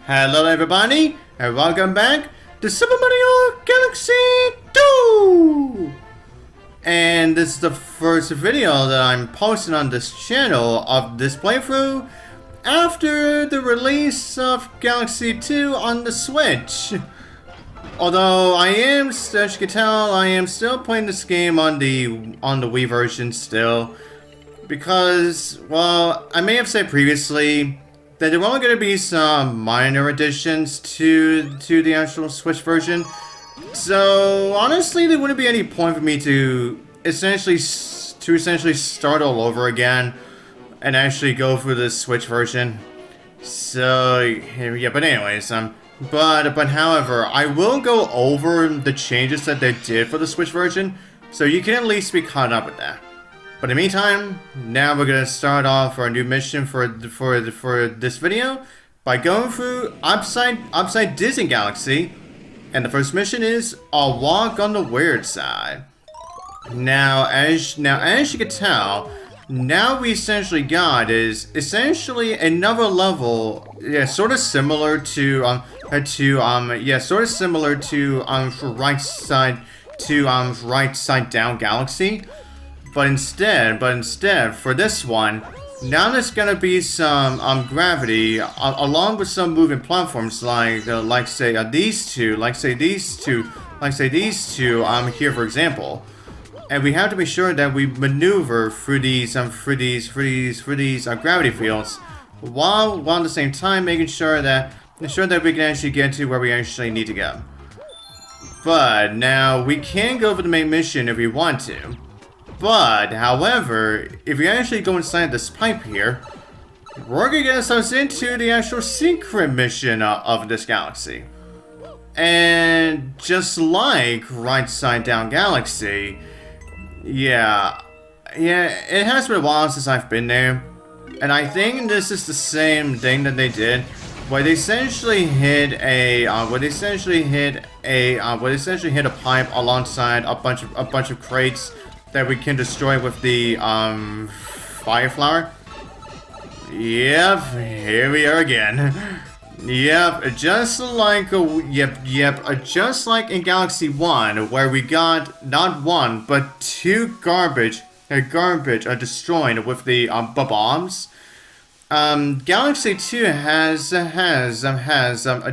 Hello everybody, and welcome back to Super Mario Galaxy 2! And this is the first video that I'm posting on this channel of this playthrough after the release of Galaxy 2 on the Switch. Although as you can tell, I am still playing this game on the Wii version still. Because, well, I may have said previously that there were only going to be some minor additions to the actual Switch version. So honestly, there wouldn't be any point for me to essentially start all over again and actually go through the Switch version. So yeah, but anyways, but however, I will go over the changes that they did for the Switch version, so you can at least be caught up with that. But in the meantime, now we're gonna start off our new mission for this video by going through Upside Disney Galaxy, and the first mission is a walk on the weird side. Now as you can tell, now we essentially got is essentially another level, yeah, sort of similar to right side down Galaxy. But instead, for this one, now there's gonna be some gravity along with some moving platforms like these two here, for example. And we have to be sure that we maneuver through these gravity fields, while at the same time making sure that we can actually get to where we actually need to go. But now we can go for the main mission if we want to. But, however, if we actually go inside this pipe here, we're gonna get ourselves into the actual secret mission of this galaxy. And just like Right Side Down Galaxy, yeah, it has been a while since I've been there, and I think this is the same thing that they did, where they essentially hit a pipe alongside a bunch of crates that we can destroy with the fire flower. Yep, here we are again. Yep, just like just like in Galaxy 1, where we got not one but two garbage destroyed with the bombs. Galaxy 2 has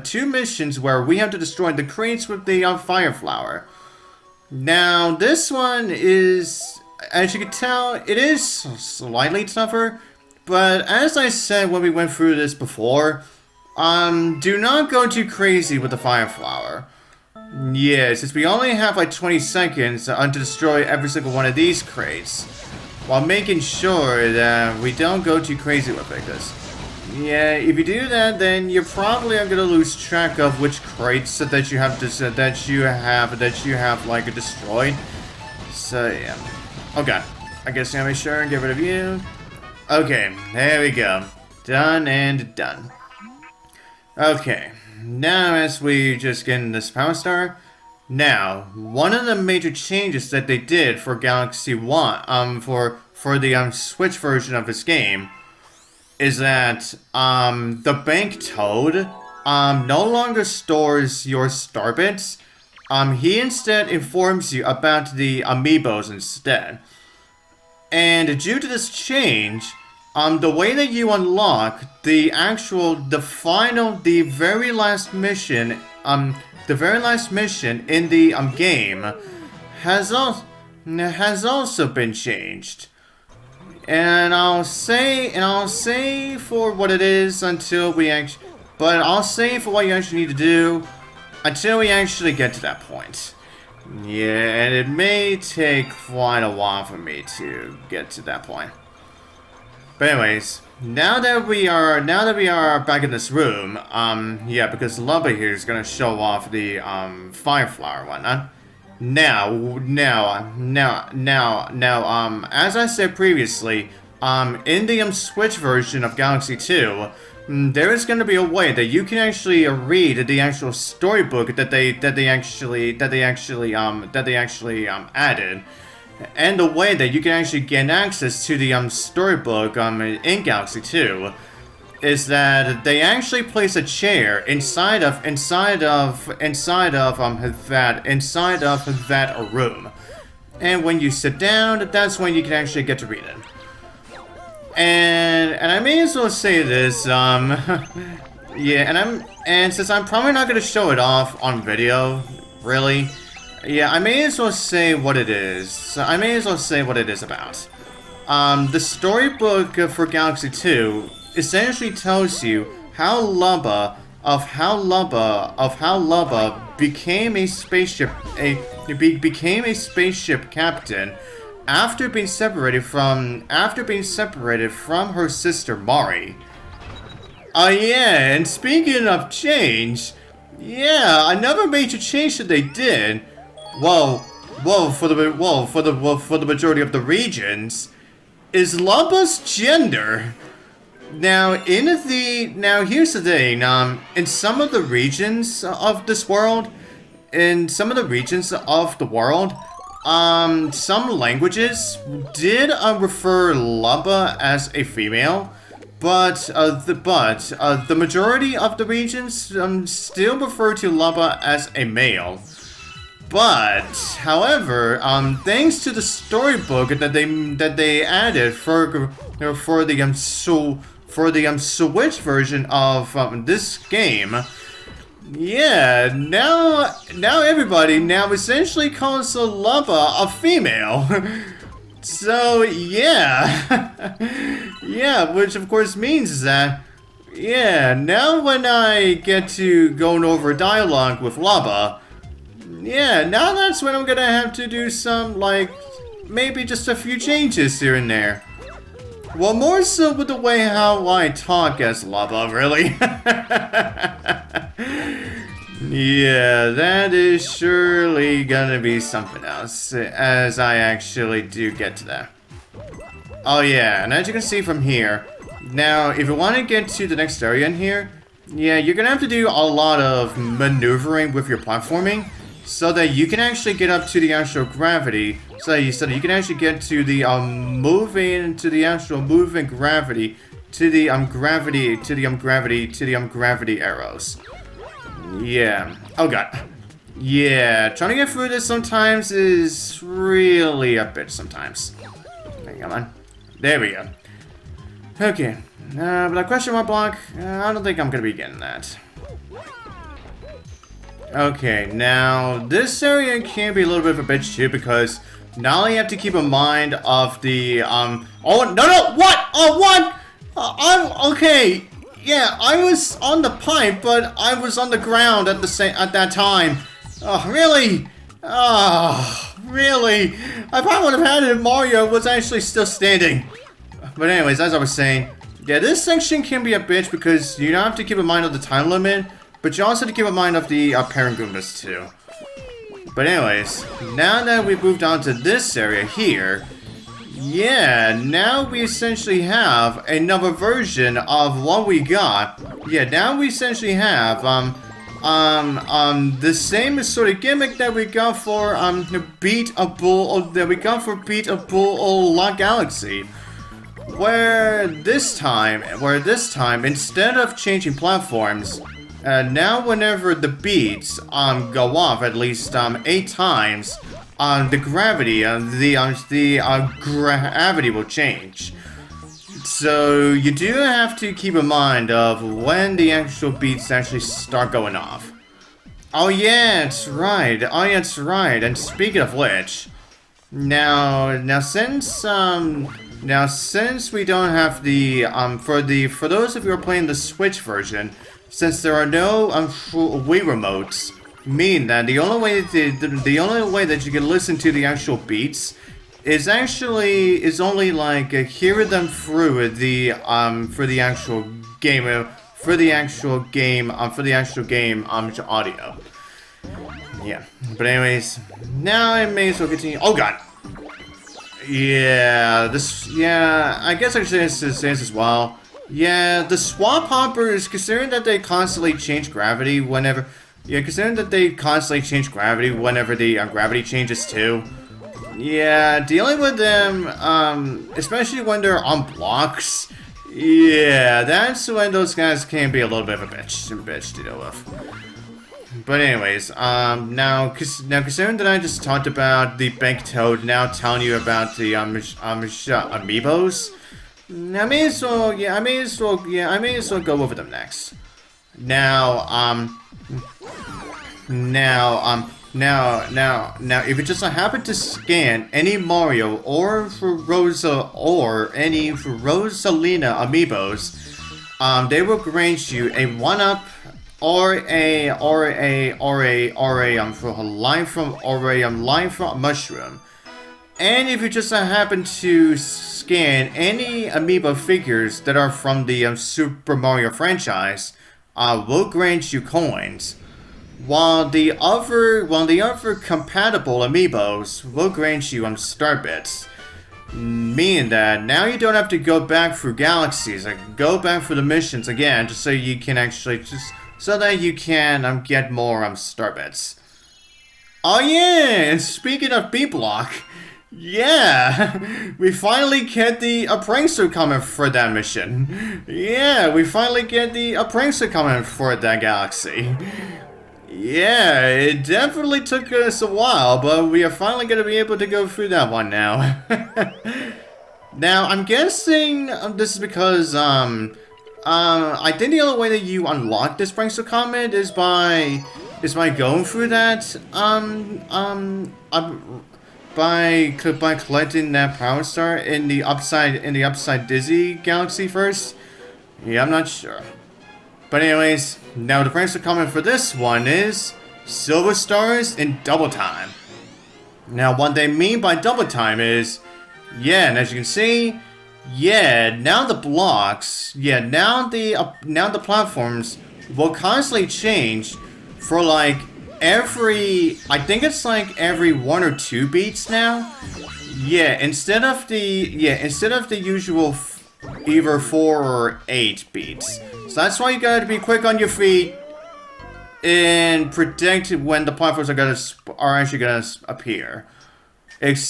two missions where we have to destroy the crates with the fire flower. Now, this one is, as you can tell, it is slightly tougher, but as I said when we went through this before, do not go too crazy with the fire flower. Yeah, since we only have like 20 seconds to destroy every single one of these crates, while making sure that we don't go too crazy with it, because yeah, if you do that, then you're probably gonna lose track of which crates that you have like destroyed. So yeah. Okay, I guess I'm gonna make sure and get rid of you. Okay, there we go. Done and done. Okay, now as we just get in this power star. Now, one of the major changes that they did for Galaxy 1, for the Switch version of this game, is that the bank toad no longer stores your star bits. He instead informs you about the amiibos instead. And due to this change, the way that you unlock the very last mission in the game has also been changed. And I'll say for what it is until we actually, but I'll say for what you actually need to do until we actually get to that point. Yeah, and it may take quite a while for me to get to that point. But anyways, now that we are back in this room, yeah, because Lumber here is gonna show off the fire flower and whatnot. Now, as I said previously, in the Switch version of Galaxy 2, there is going to be a way that you can actually read the actual storybook that they actually added, and the way that you can actually gain access to the storybook in Galaxy 2 is that they actually place a chair inside of that room. And when you sit down, that's when you can actually get to read it. And I may as well say this, yeah, and since I'm probably not gonna show it off on video, really, yeah, I may as well say what it is. So I may as well say what it is about. The storybook for Galaxy 2 essentially tells you how Lubba became a spaceship became a spaceship captain after being separated from her sister Mari. Yeah, and speaking of change, yeah, another major change that they did, for the majority of the regions, is Lubba's gender. Now, here's the thing, in some of the regions of this world, some languages did refer Lubba as a female, but the majority of the regions still refer to Lubba as a male. But, however, thanks to the storybook that they added for the Switch version of this game, yeah, now everybody essentially calls Lubba a female. So yeah, yeah, which of course means that, yeah, now when I get to going over dialogue with Lubba, yeah, now that's when I'm gonna have to do some, like, maybe just a few changes here and there. Well, more so with the way how I talk as Lubba, really. Yeah, that is surely gonna be something else, as I actually do get to that. Oh yeah, and as you can see from here, now, if you want to get to the next area in here, yeah, you're gonna have to do a lot of maneuvering with your platforming, so that you can actually get up to the actual gravity, so that you can actually get to the moving gravity, to the gravity arrows. Yeah. Oh god. Yeah, trying to get through this sometimes is really a bitch sometimes. Okay, come on. There we go. Okay. But a question mark block, I don't think I'm gonna be getting that. Okay, now, this area can be a little bit of a bitch too, because not only you have to keep in mind of the, oh, no, what? Oh, what? Okay, yeah, I was on the pipe, but I was on the ground at that time. Oh, really? Oh, really? I probably would have had it if Mario was actually still standing. But anyways, as I was saying, yeah, this section can be a bitch because you don't have to keep in mind of the time limit, but you also have to keep in mind of the parent Goombas too. But anyways, now that we've moved on to this area here, yeah, now we essentially have another version of what we got. Yeah, now we essentially have the same sort of gimmick that we got for Beat a Bull Lock Galaxy. Where this time instead of changing platforms, now whenever the beats go off at least 8 times, the gravity gravity will change. So you do have to keep in mind of when the actual beats actually start going off. Oh yeah, it's right. Oh yeah, it's right. And speaking of which, now since we don't have the for those of you who are playing the Switch version, since there are no Wii remotes, meaning that the only way that you can listen to the actual beats is only like hear them through the for the actual game audio. Yeah, but anyways, now I may as well continue. Oh god. Yeah, I guess I should say this as well. Yeah, the swap hoppers, considering that they constantly change gravity whenever the gravity changes too. Yeah, dealing with them, especially when they're on blocks, Yeah, that's when those guys can be a little bit of a bitch to deal with. But anyways, now considering that I just talked about the Bank Toad, now telling you about the amiibos, I may as well go over them next. Now, if you just happen to scan any Mario or Rosa or any Rosalina amiibos, they will grant you a 1-up or a life mushroom. And if you just happen to scan any amiibo figures that are from the Super Mario franchise, will grant you coins. While the other compatible amiibos will grant you star bits. Meaning that now you don't have to go back through galaxies, go back through the missions again, just so you can actually so that you can get more star bits. Oh yeah, and speaking of B-Block, yeah, we finally get the prankster comment for that mission. Yeah, we finally get the prankster comment for that galaxy. Yeah, it definitely took us a while, but we are finally going to be able to go through that one now. Now, I'm guessing this is because, I think the only way that you unlock this prankster comment is by going through that, by collecting that power star in the upside Dizzy galaxy first. Yeah, I'm not sure. But anyways, now the prankster comment for this one is silver stars in double time. Now what they mean by double time is, yeah, and as you can see, yeah, now the blocks, yeah, now the platforms will constantly change for like every, I think it's like every 1 or 2 beats now. Yeah, instead of the usual either 4 or 8 beats. So that's why you gotta be quick on your feet and predict when the platforms are actually gonna appear.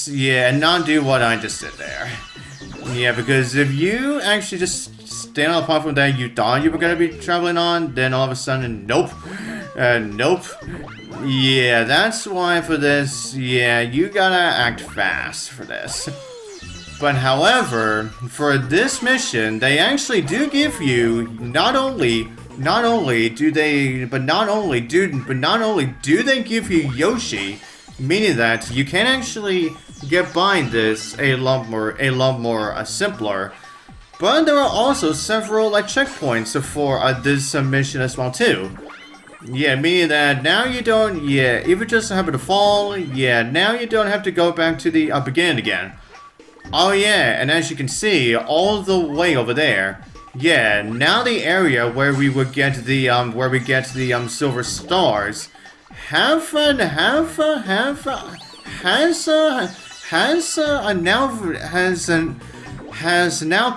Yeah, and not do what I just did there. Yeah, because if you actually just stand on a platform that you thought you were gonna be traveling on, then all of a sudden, nope. Nope. Yeah, that's why for this, yeah, you gotta act fast for this. But however, for this mission, they actually do give you not only do they give you Yoshi, meaning that you can actually get by this a lot more simpler. But there are also several checkpoints for this mission as well too. Yeah, meaning that now you don't, yeah, if you just happen to fall, yeah, now you don't have to go back to the beginning again. Oh yeah, and as you can see, all the way over there, yeah, now the area where we would get the silver stars has now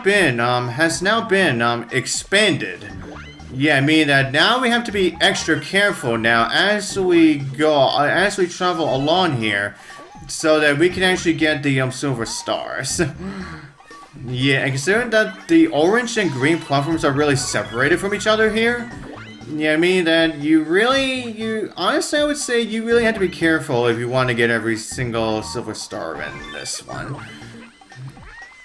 been expanded. Yeah, meaning that now we have to be extra careful now as we travel along here, so that we can actually get the silver stars. Yeah, and considering that the orange and green platforms are really separated from each other here, yeah, I mean that honestly I would say you really have to be careful if you want to get every single silver star in this one.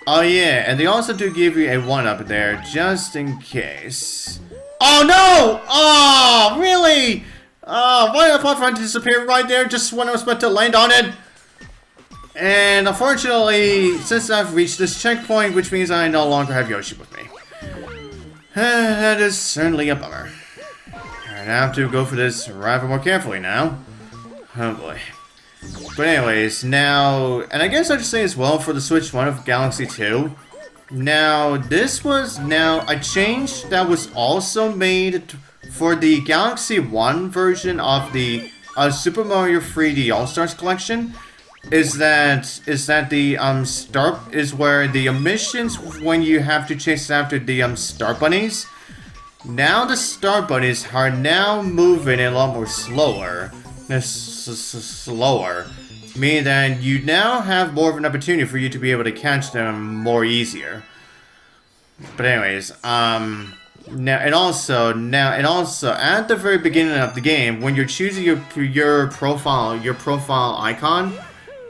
Oh yeah, and they also do give you a 1-up there, just in case. Oh no! Oh, really? Oh, why did the platform disappear right there just when I was about to land on it? And unfortunately, since I've reached this checkpoint, which means I no longer have Yoshi with me. That is certainly a bummer. I have to go for this rather more carefully now. Oh boy. But anyways, now, and I guess I should say as well for the Switch 1 of Galaxy 2, now this was now a change that was also made for the Galaxy 1 version of the Super Mario 3D All-Stars collection. Is that the start is where the missions when you have to chase after the star bunnies. Now the star bunnies are now moving a lot more slower. Slower, meaning that you now have more of an opportunity for you to be able to catch them more easier. But anyways, now and also at the very beginning of the game, when you're choosing your profile icon,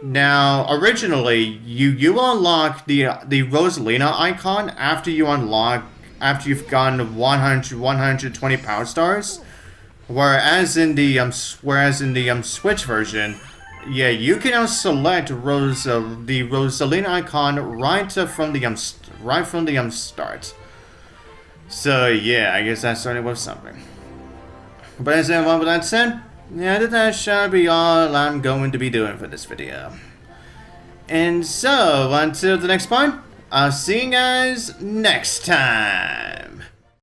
now originally you unlock the Rosalina icon after you've gotten 120 power stars, whereas in the Switch version, yeah, you can now select the Rosalina icon right from the start. So yeah, I guess that started with something. But as with that said, yeah, that shall be all I'm going to be doing for this video. And so, until the next part, I'll see you guys next time.